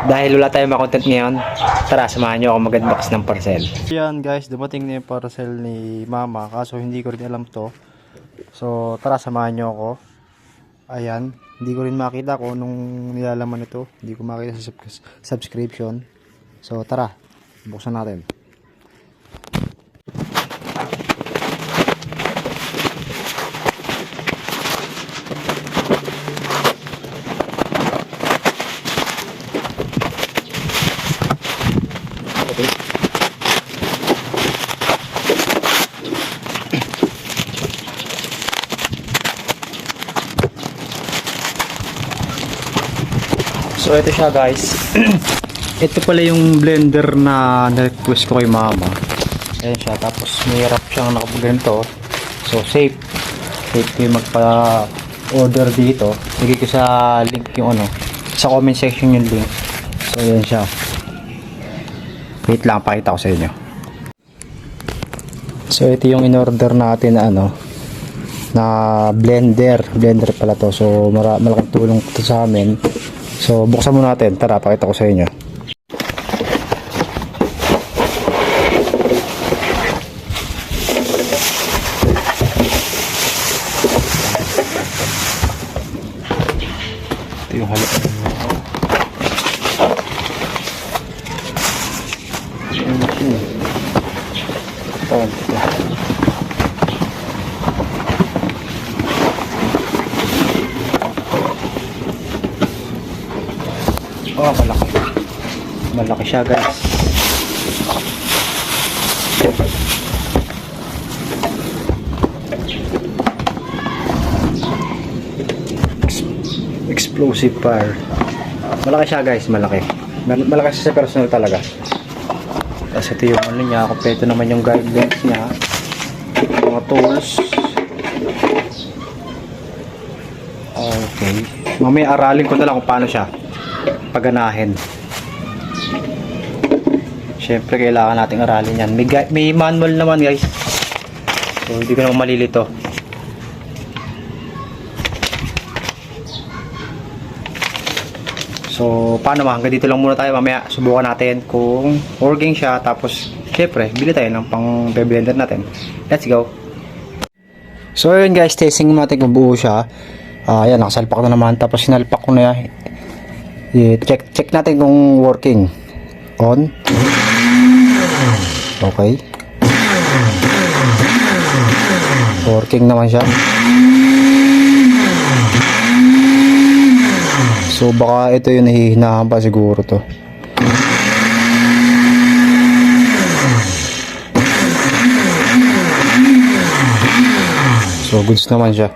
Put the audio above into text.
dahil wala tayong content ngayon, tara samahan nyo ako mag-unbox ng parcel. Yan guys, dumating na yung parcel ni mama, kaso hindi ko rin alam to. So tara samahan nyo ako. Ayan, hindi ko rin makita ko nung nilalaman ito. Hindi ko makita sa subscription. So tara, buksan natin. So ito siya guys. Ito pala yung blender na na-request ko kay mama. Ayan siya, tapos may wrap siyang nakaganito. So safe yung magpa-order dito. Lagay ko sa link yung sa comment section yung link. So ayan siya. Wait lang, pakita ko sa inyo. So ito yung in-order natin na na blender pala to. So malaking tulong to sa amin. So buksan muna natin, tara pakita ko sa inyo. Ito yung halo. Oh, malaki siya guys. Explosive fire. Malaki siya guys, malaki siya sa personal talaga. Tapos ito yung niya, kompleto naman yung guidelines niya, mga tools. Okay, mamaya aralin ko na lang kung paano siya paganahin. Siyempre kailangan nating aralin yan. May manual naman guys, so hindi ko naman malilito. So paano hanggang dito lang muna tayo. Mamaya subukan natin kung working siya, tapos siyempre bili tayo ng pang blender natin. Let's go. So yun guys, testing natin kung buo siya. Ayan, nakasalpak na naman, tapos sinalpak ko na yan. Check natin kung working. On. Okay. Working naman siya. So baka ito yung nahihinahan pa siguro to. So goods naman siya.